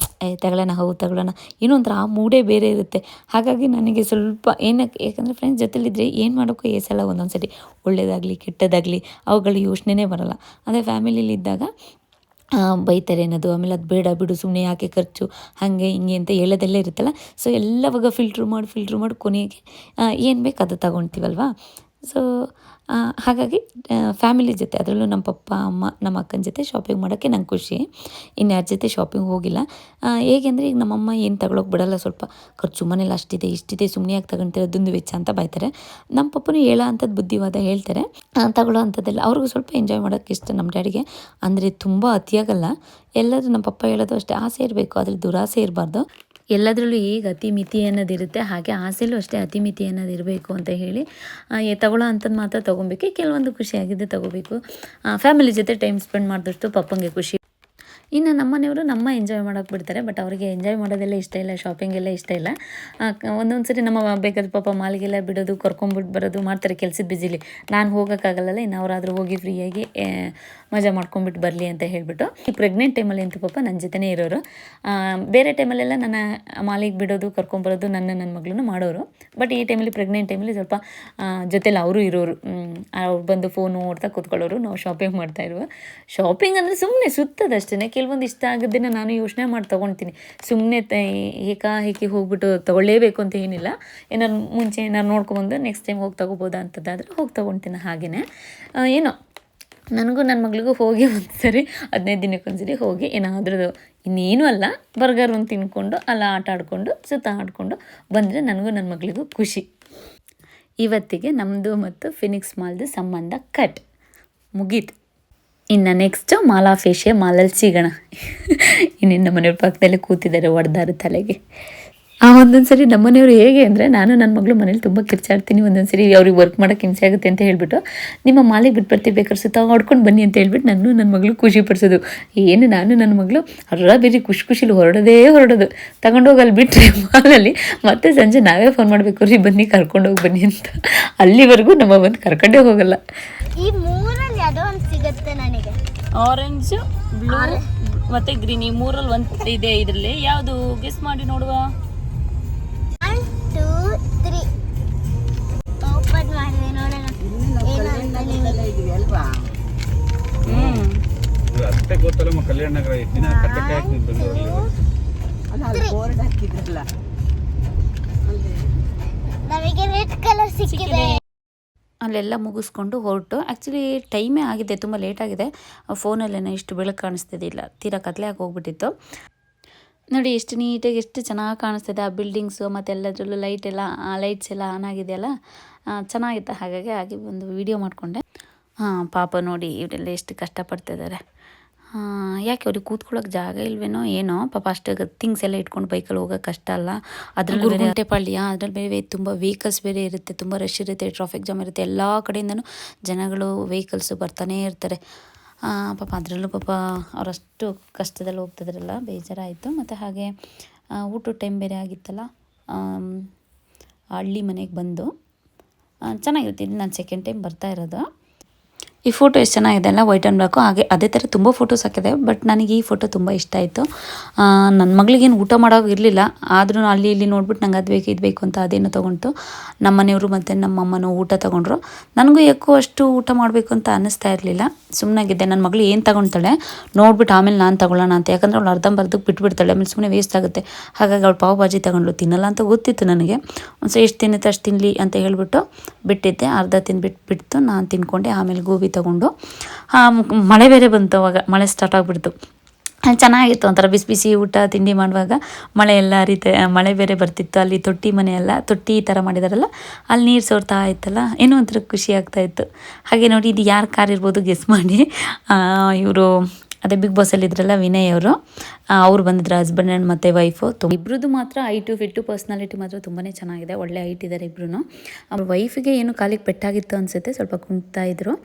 ತಗೊಳ್ಳೋಣ, ಹೌದು ತಗೊಳ್ಳೋಣ, ಏನೋ ಒಂಥರ ಆ ಮೂಡೇ ಬೇರೆ ಇರುತ್ತೆ. ಹಾಗಾಗಿ ನನಗೆ ಸ್ವಲ್ಪ ಯಾಕಂದರೆ ಫ್ರೆಂಡ್ಸ್ ಜೊತೆಲಿದ್ದರೆ ಏನು ಮಾಡೋಕ್ಕೂ ಏಸಲ್ಲ. ಒಂದೊಂದು ಸರಿ ಒಳ್ಳೇದಾಗಲಿ ಕೆಟ್ಟದಾಗಲಿ ಅವುಗಳ ಯೋಚನೆನೇ ಬರೋಲ್ಲ. ಅದೇ ಫ್ಯಾಮಿಲಿಲಿ ಇದ್ದಾಗ ಬೈತಾರೆ ಅನ್ನೋದು, ಆಮೇಲೆ ಅದು ಬೇಡ ಬಿಡು ಸುಮ್ಮನೆ ಯಾಕೆ ಖರ್ಚು, ಹಾಗೆ ಹಿಂಗೆ ಅಂತ ಹೇಳೋದೆಲ್ಲ ಇರುತ್ತಲ್ಲ. ಸೊ ಎಲ್ಲವಾಗ ಫಿಲ್ಟ್ರ್ ಮಾಡಿ ಕೊನೆಗೆ ಏನು ಬೇಕು ಅದು ತಗೊಳ್ತೀವಲ್ವ. ಸೊ ಹಾಗಾಗಿ ಫ್ಯಾಮಿಲಿ ಜೊತೆ, ಅದರಲ್ಲೂ ನಮ್ಮ ಪಪ್ಪ ಅಮ್ಮ ನಮ್ಮ ಅಕ್ಕನ ಜೊತೆ ಶಾಪಿಂಗ್ ಮಾಡೋಕ್ಕೆ ನಂಗೆ ಖುಷಿ. ಇನ್ಯಾರ ಜೊತೆ ಶಾಪಿಂಗ್ ಹೋಗಿಲ್ಲ. ಹೇಗೆ ಅಂದರೆ ಈಗ ನಮ್ಮಮ್ಮ ಏನು ತಗೊಳಕ್ಕೆ ಬಿಡಲ್ಲ. ಸ್ವಲ್ಪ ಖರ್ಚು ಮನೇಲಿ ಅಷ್ಟಿದೆ ಇಷ್ಟಿದೆ ಸುಮ್ಮನೆ ಯಾಕೆ ತಗೊಳ್ತಾರೆ, ದುಂದು ವೆಚ್ಚ ಅಂತ ಬೈತಾರೆ. ನಮ್ಮ ಪಪ್ಪನೂ ಹೇಳೋ ಅಂಥದ್ದು ಬುದ್ಧಿವಾದ ಹೇಳ್ತಾರೆ, ತಗೊಳ್ಳೋ ಅಂಥದ್ದೆಲ್ಲ ಅವ್ರಿಗೂ ಸ್ವಲ್ಪ ಎಂಜಾಯ್ ಮಾಡೋಕ್ಕೆ ಇಷ್ಟ. ನಮ್ಮ ಡ್ಯಾಡಿಗೆ ಅಂದರೆ ತುಂಬ ಅತಿಯಾಗಲ್ಲ. ಎಲ್ಲರೂ ನಮ್ಮ ಪಪ್ಪ ಹೇಳೋದು ಅಷ್ಟೇ, ಆಸೆ ಇರಬೇಕು, ಅದ್ರಲ್ಲಿ ದುರಾಸೆ ಇರಬಾರ್ದು. ಎಲ್ಲದರಲ್ಲೂ ಈಗ ಅತಿ ಮಿತಿ ಅನ್ನೋದಿರುತ್ತೆ, ಹಾಗೆ ಆಸೆಯಲ್ಲೂ ಅಷ್ಟೇ ಅತಿ ಮಿತಿ ಅನ್ನೋದು ಇರಬೇಕು ಅಂತ ಹೇಳಿ ತಗೊಳ್ಳೋ ಅಂಥದ್ದು ಮಾತ್ರ ತೊಗೊಬೇಕು. ಕೆಲವೊಂದು ಖುಷಿಯಾಗಿದ್ದೆ ತೊಗೋಬೇಕು. ಫ್ಯಾಮಿಲಿ ಜೊತೆ ಟೈಮ್ ಸ್ಪೆಂಡ್ ಮಾಡಿದಷ್ಟು ಪಪ್ಪಂಗೆ ಖುಷಿ. ಇನ್ನು ನಮ್ಮ ಮನೆಯವರು ಎಂಜಾಯ್ ಮಾಡೋಕ್ಕೆ ಬಿಡ್ತಾರೆ. ಬಟ್ ಅವರಿಗೆ ಎಂಜಾಯ್ ಮಾಡೋದೆಲ್ಲ ಇಷ್ಟ ಇಲ್ಲ, ಶಾಪಿಂಗ್ ಎಲ್ಲ ಇಷ್ಟ ಇಲ್ಲ. ಒಂದೊಂದು ಸರಿ ನಮ್ಮ ಬೇಕಾದ್ರೆ ಪಾಪ ಮಾಲ್ಗೆಲ್ಲ ಬಿಡೋದು, ಕರ್ಕೊಂಬಿಟ್ಟು ಬರೋದು ಮಾಡ್ತಾರೆ ಕೆಲಸದ ಬ್ಯುಸಿಲಿ. ನಾನು ಹೋಗೋಕ್ಕಾಗಲ್ಲ, ಇನ್ನು ಅವರಾದರೂ ಹೋಗಿ ಫ್ರೀಯಾಗಿ ಮಜಾ ಮಾಡ್ಕೊಂಬಿಟ್ಟು ಬರಲಿ ಅಂತ ಹೇಳಿಬಿಟ್ಟು. ಈ ಪ್ರೆಗ್ನೆಂಟ್ ಟೈಮಲ್ಲಿ ಅಂತೂ ಪಾಪ ನನ್ನ ಜೊತೆನೇ ಇರೋರು. ಬೇರೆ ಟೈಮಲ್ಲೆಲ್ಲ ನನ್ನ ಮಾಲಿಗೆ ಬಿಡೋದು ಕರ್ಕೊಂಬರೋದು ನನ್ನ ಮಗಳೂ ಮಾಡೋರು. ಬಟ್ ಈ ಟೈಮಲ್ಲಿ ಪ್ರೆಗ್ನೆಂಟ್ ಟೈಮಲ್ಲಿ ಸ್ವಲ್ಪ ಜೊತೆಲಿ ಅವರು ಇರೋರು. ಅವ್ರು ಬಂದು ಫೋನ್ ನೋಡ್ತಾ ಕೂತ್ಕೊಳ್ಳೋರು, ನಾವು ಶಾಪಿಂಗ್ ಮಾಡ್ತಾಯಿರುವ. ಶಾಪಿಂಗ್ ಅಂದರೆ ಸುಮ್ಮನೆ ಸುತ್ತದಷ್ಟೇ. ಕೆಲವೊಂದು ಇಷ್ಟ ಆಗೋದನ್ನು ನಾನು ಯೋಚನೆ ಮಾಡಿ ತೊಗೊಳ್ತೀನಿ. ಸುಮ್ಮನೆ ಏಕಾಏಕಿ ಹೋಗ್ಬಿಟ್ಟು ತೊಗೊಳ್ಳೇಬೇಕು ಅಂತ ಏನಿಲ್ಲ. ಏನಾರು ಮುಂಚೆ ಏನಾರು ನೋಡ್ಕೊಬಂದು ನೆಕ್ಸ್ಟ್ ಟೈಮ್ ಹೋಗಿ ತೊಗೋಬೋದಾ ಅಂಥದ್ದಾದರೆ ಹೋಗಿ ತೊಗೊಳ್ತೀನಿ. ಹಾಗೆಯೇ ಏನೋ ನನಗೂ ನನ್ನ ಮಗಳಿಗೂ ಹೋಗಿ ಒಂದು ಸರಿ 15 ದಿನಕ್ಕೊಂದ್ಸರಿ ಹೋಗಿ ಏನಾದ್ರೂ ಇನ್ನೇನು ಅಲ್ಲ ಬರ್ಗರ್ ಒಂದು ತಿನ್ಕೊಂಡು ಅಲ್ಲ ಆಟ ಆಡಿಕೊಂಡು ಸುತ್ತಾಡಿಕೊಂಡು ಬಂದರೆ ನನಗೂ ನನ್ನ ಮಗಳಿಗೂ ಖುಷಿ. ಇವತ್ತಿಗೆ ನಮ್ಮದು ಮತ್ತು ಫಿನಿಕ್ಸ್ ಮಾಲ್ದು ಸಂಬಂಧ ಕಟ್ ಮುಗೀತು. ಇನ್ನು ನೆಕ್ಸ್ಟು ಮಾಲ್ ಆಫ್ ಏಷ್ಯಾ ಮಾಲಲ್ಲಿ ಸಿಗೋಣ. ಇನ್ನೇನು ಮನೆಯವ್ರ ಪಕ್ಕದಲ್ಲೇ ಕೂತಿದ್ದಾರೆ ಹೊಡೆದಾರು ತಲೆಗೆ. ಒಂದೊಂದು ಸರಿ ನಮ್ಮನೆಯವರು ಹೇಗೆ ಅಂದರೆ, ನಾನು ನನ್ನ ಮಗಳು ಮನೇಲಿ ತುಂಬ ಕಿರ್ಚಾಡ್ತೀನಿ. ಒಂದೊಂದು ಸರಿ ಅವ್ರಿಗೆ ವರ್ಕ್ ಮಾಡೋಕ್ಕೆ ಹಿಂಸೆ ಆಗುತ್ತೆ ಅಂತ ಹೇಳ್ಬಿಟ್ಟು, ನಿಮ್ಮ ಮಾಲಿಗೆ ಬಿಟ್ಟು ಬರ್ತೀವಿ ಬೇಕಾದ್ರೆ ಸುತ್ತಾಡ್ಕೊಂಡು ಬನ್ನಿ ಅಂತ ಹೇಳ್ಬಿಟ್ಟು ನನ್ನ ಮಗಳು ಖುಷಿ ಪಡಿಸೋದು. ಏನು ನಾನು ನನ್ನ ಮಗಳು ಅವರ ಬೇರೆ ಖುಷಿಲಿ ಹೊರಡೋದು. ತಗೊಂಡೋಗಿ ಅಲ್ಲಿ ಬಿಟ್ಟರೆ ಮಾಲಲ್ಲಿ ಮತ್ತೆ ಸಂಜೆ ನಾವೇ ಫೋನ್ ಮಾಡಬೇಕು, ರೀ ಬನ್ನಿ ಕರ್ಕೊಂಡೋಗಿ ಬನ್ನಿ ಅಂತ. ಅಲ್ಲಿವರೆಗೂ ನಮ್ಮ ಬಂದು ಕರ್ಕೊಂಡೇ ಹೋಗಲ್ಲ.
ಈ ಮೂರಲ್ಲಿ ಯಾವುದೋ ಒಂದು ಸಿಗುತ್ತೆ ನನಗೆ.
ಆರೆಂಜ್, ಬ್ಲೂ ಮತ್ತು ಗ್ರೀನ್, ಈ ಮೂರಲ್ಲಿ ಒಂದು ಇದೆ. ಇದರಲ್ಲಿ ಯಾವುದು ಗೆಸ್ ಮಾಡಿ ನೋಡುವ.
1 2 3 ಓಪನ್ ಮಾಡಿದೆ ನೋಡೋಣ
ಅಷ್ಟೇ ಗೊತ್ತಲ್ಲ ಕಲ್ಯಾಣ ನಗರ ದಿನ ಕಟ್ಟಕ್ಕೆ ಹಾಕಿದ್ರಲ್ಲ.
ನಮಗೆ ರೆಡ್ ಕಲರ್ ಸಿಕ್ಕಿದೆ.
ಅಲ್ಲೆಲ್ಲ ಮುಗಿಸ್ಕೊಂಡು ಹೊರಟು. ಆ್ಯಕ್ಚುಲಿ ಟೈಮೇ ಆಗಿದೆ, ತುಂಬ ಲೇಟ್ ಆಗಿದೆ. ಫೋನಲ್ಲೇನೋ ಇಷ್ಟು ಬೆಳಕು ಕಾಣಿಸ್ತಿದ್ದಿಲ್ಲ, ತೀರಾ ಕತ್ಲೆ ಆಗಿ ಹೋಗ್ಬಿಟ್ಟಿತ್ತು. ನೋಡಿ ಎಷ್ಟು ನೀಟಾಗಿ ಎಷ್ಟು ಚೆನ್ನಾಗಿ ಕಾಣಿಸ್ತಿದೆ ಆ ಬಿಲ್ಡಿಂಗ್ಸು, ಮತ್ತು ಎಲ್ಲದರಲ್ಲೂ ಲೈಟ್ಸ್ ಎಲ್ಲ ಆನ್ ಆಗಿದೆಯಲ್ಲ, ಚೆನ್ನಾಗಿತ್ತು. ಹಾಗಾಗಿ ಒಂದು ವೀಡಿಯೋ ಮಾಡಿಕೊಂಡೆ. ಪಾಪ ನೋಡಿ ಇವರೆಲ್ಲ ಎಷ್ಟು ಕಷ್ಟಪಡ್ತಿದ್ದಾರೆ. ಯಾಕೆ ಅವ್ರಿಗೆ ಕೂತ್ಕೊಳ್ಳೋಕೆ ಜಾಗ ಇಲ್ವೇನೋ ಏನೋ, ಪಾಪ ಅಷ್ಟು ಥಿಂಗ್ಸ್ ಎಲ್ಲ ಇಟ್ಕೊಂಡು ಬೈಕಲ್ಲಿ ಹೋಗೋಕೆ ಕಷ್ಟ ಅಲ್ಲ. ಅದ್ರಲ್ಲಿ ಗುಂಟೆಪಾಳ್ಯ, ಅದ್ರಲ್ಲಿ ಬೇರೆ ತುಂಬ ವೆಹಿಕಲ್ಸ್ ಬೇರೆ ಇರುತ್ತೆ, ತುಂಬ ರಶ್ ಇರುತ್ತೆ, ಟ್ರಾಫಿಕ್ ಜಾಮ್ ಇರುತ್ತೆ, ಎಲ್ಲ ಕಡೆಯಿಂದನೂ ಜನಗಳು ವೆಹಿಕಲ್ಸು ಬರ್ತಾನೇ ಇರ್ತಾರೆ. ಪಾಪ ಅದರಲ್ಲೂ ಪಾಪ ಅವರಷ್ಟು ಕಷ್ಟದಲ್ಲಿ ಹೋಗ್ತಿದ್ರಲ್ಲ, ಬೇಜಾರಾಯಿತು. ಮತ್ತು ಹಾಗೆ ಊಟದ ಟೈಮ್ ಬೇರೆ ಆಗಿತ್ತಲ್ಲ, ಹಳ್ಳಿ ಮನೆಗೆ ಬಂದು ಚೆನ್ನಾಗಿರುತ್ತೆ. ಇದು ನಾನು ಸೆಕೆಂಡ್ ಟೈಮ್ ಬರ್ತಾ ಇರೋದು. ಈ ಫೋಟೋ ಎಷ್ಟು ಚೆನ್ನಾಗಿದೆ ಅಲ್ಲ, ವೈಟ್ ಆ್ಯಂಡ್ ಬ್ಲ್ಯಾಕು. ಹಾಗೆ ಅದೇ ಥರ ತುಂಬ ಫೋಟೋಸ್ ಹಾಕಿದೆ, ಬಟ್ ನನಗೆ ಈ ಫೋಟೋ ತುಂಬ ಇಷ್ಟ ಆಯಿತು. ನನ್ನ ಮಗಳಿಗೇನು ಊಟ ಮಾಡೋಕೆ ಇರಲಿಲ್ಲ, ಆದ್ರೂ ಅಲ್ಲಿ ಇಲ್ಲಿ ನೋಡ್ಬಿಟ್ಟು ನಂಗೆ ಅದು ಬೇಕು ಇದು ಬೇಕು ಅಂತ ಅದೇನು ತೊಗೊಂಡು ನಮ್ಮ ಮನೆಯವರು ಮತ್ತು ನಮ್ಮ ಅಮ್ಮನೂ ಊಟ ತೊಗೊಂಡ್ರು. ನನಗೂ ಯಾಕೋ ಅಷ್ಟು ಊಟ ಮಾಡಬೇಕು ಅಂತ ಅನ್ನಿಸ್ತಾ ಇರಲಿಲ್ಲ, ಸುಮ್ಮನಾಗಿದ್ದೆ. ನನ್ನ ಮಗಳು ಏನು ತೊಗೊಳ್ತಾಳೆ ನೋಡ್ಬಿಟ್ಟು ಆಮೇಲೆ ನಾನು ತೊಗೊಳ್ಳೋಣ ಅಂತ, ಯಾಕಂದರೆ ಅವಳು ಅರ್ಧಂಬರ್ಧಕ್ಕೆ ಬಿಟ್ಬಿಡ್ತಾಳೆ, ಆಮೇಲೆ ಸುಮ್ಮನೆ ವೇಸ್ಟ್ ಆಗುತ್ತೆ. ಹಾಗಾಗಿ ಅವಳು ಪಾವ್ ಭಾಜಿ ತೊಗೊಂಡ್ಳು. ತಿನ್ನಲ್ಲ ಅಂತ ಗೊತ್ತಿತ್ತು ನನಗೆ, ಒಂದು ಎಷ್ಟು ತಿನ್ನುತ್ತೆ ಅಷ್ಟು ತಿನ್ನಲಿ ಅಂತ ಹೇಳಿಬಿಟ್ಟು ಬಿಟ್ಟಿದ್ದೆ. ಅರ್ಧ ತಿಂದ್ಬಿಟ್ಟು ನಾನು ತಿನ್ಕೊಂಡೆ. ಆಮೇಲೆ ಗೋಬಿ ತೊಗೊಂಡು ಮಳೆ ಬೇರೆ ಬಂತು, ಅವಾಗ ಮಳೆ ಸ್ಟಾರ್ಟ್ ಆಗಿಬಿಡ್ತು. ಚೆನ್ನಾಗಿತ್ತು, ಒಂಥರ ಬಿಸಿ ಬಿಸಿ ಊಟ ತಿಂಡಿ ಮಾಡುವಾಗ ಮಳೆ ಎಲ್ಲ ಹರಿತೆ, ಮಳೆ ಬೇರೆ ಬರ್ತಿತ್ತು. ಅಲ್ಲಿ ತೊಟ್ಟಿ ಮನೆಯೆಲ್ಲ, ತೊಟ್ಟಿ ಈ ಥರ ಮಾಡಿದಾರಲ್ಲ, ಅಲ್ಲಿ ನೀರು ಸೋರ್ತಾ ಇತ್ತಲ್ಲ, ಏನೋ ಒಂಥರ ಖುಷಿ ಆಗ್ತಾಯಿತ್ತು. ಹಾಗೆ ನೋಡಿ, ಇದು ಯಾರು ಕಾರ್ ಇರ್ಬೋದು ಗೆಸ್ ಮಾಡಿ. ಇವರು ಅದೇ ಬಿಗ್ ಬಾಸಲ್ಲಿ ಇದ್ರಲ್ಲ ವಿನಯ್ ಅವರು, ಅವ್ರು ಬಂದಿದ್ರು, ಹಸ್ಬೆಂಡ್ ಆ್ಯಂಡ್ ಮತ್ತು ವೈಫು. ಇಬ್ಬರದ್ದು ಮಾತ್ರ ಹೈಟು ಫಿಟ್ಟು ಪರ್ಸ್ನಾಲಿಟಿ ಮಾತ್ರ ತುಂಬಾ ಚೆನ್ನಾಗಿದೆ, ಒಳ್ಳೆ ಹೈಟ್ ಇದ್ದಾರೆ ಇಬ್ಬರೂ. ಅವ್ರ ವೈಫಿಗೆ ಏನು ಕಾಲಿಗೆ ಪೆಟ್ಟಾಗಿತ್ತು ಅನಿಸುತ್ತೆ, ಸ್ವಲ್ಪ ಕುಂತಾ ಇದ್ರು.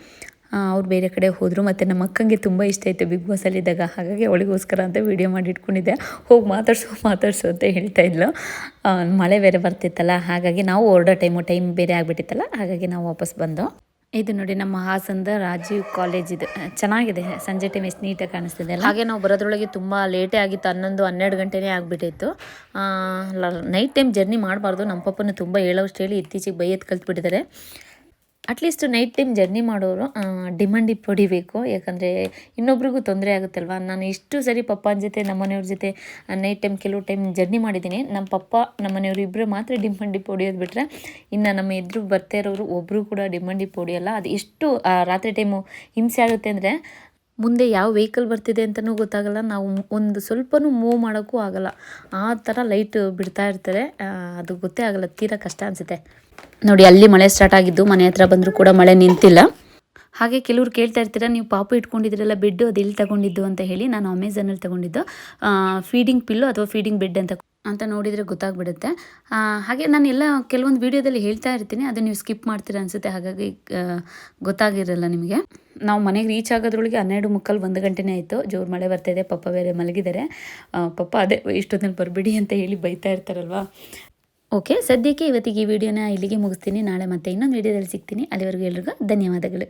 ಅವ್ರು ಬೇರೆ ಕಡೆ ಹೋದರು. ಮತ್ತು ನಮ್ಮ ಅಕ್ಕಂಗೆ ತುಂಬ ಇಷ್ಟ ಆಯಿತು ಬಿಗ್ ಬಾಸಲ್ಲಿದ್ದಾಗ, ಹಾಗಾಗಿ ಅವಳಿಗೋಸ್ಕರ ಅಂತ ವೀಡಿಯೋ ಮಾಡಿ ಇಟ್ಕೊಂಡಿದ್ದೆ. ಹೋಗಿ ಮಾತಾಡ್ಸು ಅಂತ ಹೇಳ್ತಾ ಇದ್ಲು. ಮಳೆ ಬೇರೆ ಬರ್ತಿತ್ತಲ್ಲ, ಹಾಗಾಗಿ ನಾವು ಹೊರಡೋ ಟೈಮ್ ಬೇರೆ ಆಗಿಬಿಟ್ಟಿತ್ತಲ್ಲ, ಹಾಗಾಗಿ ನಾವು ವಾಪಸ್ ಬಂದು. ಇದು ನೋಡಿ ನಮ್ಮ ಹಾಸನದ ರಾಜೀವ್ ಕಾಲೇಜ್, ಇದು ಚೆನ್ನಾಗಿದೆ. ಸಂಜೆ ಟೈಮ್ ಎಷ್ಟು ನೀಟಾಗಿ ಕಾಣಿಸ್ತಿದೆ ಅಲ್ಲ. ಹಾಗೆ ನಾವು ಬರೋದ್ರೊಳಗೆ ತುಂಬ ಲೇಟೇ ಆಗಿತ್ತು, 11-12 ಗಂಟೆನೇ ಆಗಿಬಿಟ್ಟಿತ್ತು. ನೈಟ್ ಟೈಮ್ ಜರ್ನಿ ಮಾಡಬಾರ್ದು, ನಮ್ಮ ಪಪ್ಪನ ತುಂಬ ಹೇಳೋಷ್ಟು ಹೇಳಿ ಇತ್ತೀಚೆಗೆ ಬೈಯತ್ತು ಕಲ್ತ್ಬಿಟ್ಟಿದ್ದಾರೆ. ಅಟ್ಲೀಸ್ಟ್ ನೈಟ್ ಟೈಮ್ ಜರ್ನಿ ಮಾಡೋರು ಡಿಮಂಡಿ ಹೊಡಿಬೇಕು, ಯಾಕಂದರೆ ಇನ್ನೊಬ್ರಿಗೂ ತೊಂದರೆ ಆಗುತ್ತಲ್ವ. ನಾನು ಇಷ್ಟು ಸರಿ ಪಪ್ಪನ ಜೊತೆ ನಮ್ಮನೆಯವ್ರ ಜೊತೆ ನೈಟ್ ಟೈಮ್ ಕೆಲವು ಟೈಮ್ ಜರ್ನಿ ಮಾಡಿದ್ದೀನಿ. ನಮ್ಮ ಪಪ್ಪ ನಮ್ಮನೆಯವರು ಇಬ್ಬರು ಮಾತ್ರ ಡಿಮಂಡಿ ಹೊಡಿಯೋದು ಬಿಟ್ಟರೆ, ಇನ್ನು ನಮ್ಮ ಎದುರು ಬರ್ತಾ ಇರೋರು ಒಬ್ಬರು ಕೂಡ ಡಿಮಂಡಿ ಹೊಡಿಯೋಲ್ಲ. ಅದು ಎಷ್ಟು ರಾತ್ರಿ ಟೈಮು ಹಿಂಸೆ ಆಗುತ್ತೆ ಅಂದರೆ, ಮುಂದೆ ಯಾವ ವೆಹಿಕಲ್ ಬರ್ತಿದೆ ಅಂತಲೂ ಗೊತ್ತಾಗಲ್ಲ, ನಾವು ಒಂದು ಸ್ವಲ್ಪನೂ ಮೂವ್ ಮಾಡೋಕ್ಕೂ ಆಗಲ್ಲ, ಆ ಥರ ಲೈಟ್ ಬಿಡ್ತಾ ಇರ್ತಾರೆ. ಅದು ಗೊತ್ತೇ ಆಗಲ್ಲ, ತೀರಾ ಕಷ್ಟ ಅನಿಸುತ್ತೆ. ನೋಡಿ, ಅಲ್ಲಿ ಮಳೆ ಸ್ಟಾರ್ಟ್ ಆಗಿದ್ದು, ಮನೆ ಹತ್ರ ಬಂದರೂ ಕೂಡ ಮಳೆ ನಿಂತಿಲ್ಲ. ಹಾಗೆ ಕೆಲವ್ರು ಕೇಳ್ತಾ ಇರ್ತೀರ, ನೀವು ಪಾಪು ಇಟ್ಕೊಂಡಿದ್ರಲ್ಲ ಬೆಡ್ಡು, ಅದು ಎಲ್ಲಿ ತಗೊಂಡಿದ್ದು ಅಂತ ಹೇಳಿ. ನಾನು ಅಮೆಝಾನಲ್ಲಿ ತಗೊಂಡಿದ್ದು, ಫೀಡಿಂಗ್ ಪಿಲ್ಲು ಅಥವಾ ಫೀಡಿಂಗ್ ಬೆಡ್ ಅಂತ ನೋಡಿದರೆ ಗೊತ್ತಾಗ್ಬಿಡುತ್ತೆ. ಹಾಗೆ ನಾನು ಎಲ್ಲ ಕೆಲವೊಂದು ವೀಡಿಯೋದಲ್ಲಿ ಹೇಳ್ತಾ ಇರ್ತೀನಿ, ಅದು ನೀವು ಸ್ಕಿಪ್ ಮಾಡ್ತೀರಾ ಅನಿಸುತ್ತೆ, ಹಾಗಾಗಿ ಗೊತ್ತಾಗಿರಲ್ಲ ನಿಮಗೆ. ನಾವು ಮನೆಗೆ ರೀಚ್ ಆಗೋದ್ರೊಳಗೆ 12:45 1 ಗಂಟೆನೇ ಆಯಿತು. ಜೋರು ಮಳೆ ಬರ್ತಾಯಿದೆ, ಪಪ್ಪ ಬೇರೆ ಮಲಗಿದ್ದಾರೆ. ಪಪ್ಪ ಅದೇ ಇಷ್ಟೊತ್ತಿನಲ್ಲಿ ಬರಬೇಡಿ ಅಂತ ಹೇಳಿ ಬೈತಾ ಇರ್ತಾರಲ್ವ. ಓಕೆ, ಸದ್ಯಕ್ಕೆ ಇವತ್ತಿಗೆ ಈ ವಿಡಿಯೋನ ಇಲ್ಲಿಗೆ ಮುಗಿಸ್ತೀನಿ. ನಾಳೆ ಮತ್ತೆ ಇನ್ನೊಂದು ವಿಡಿಯೋದಲ್ಲಿ ಸಿಗ್ತೀನಿ. ಅಲ್ಲಿವರೆಗೂ ಎಲ್ರಿಗೂ ಧನ್ಯವಾದಗಳು.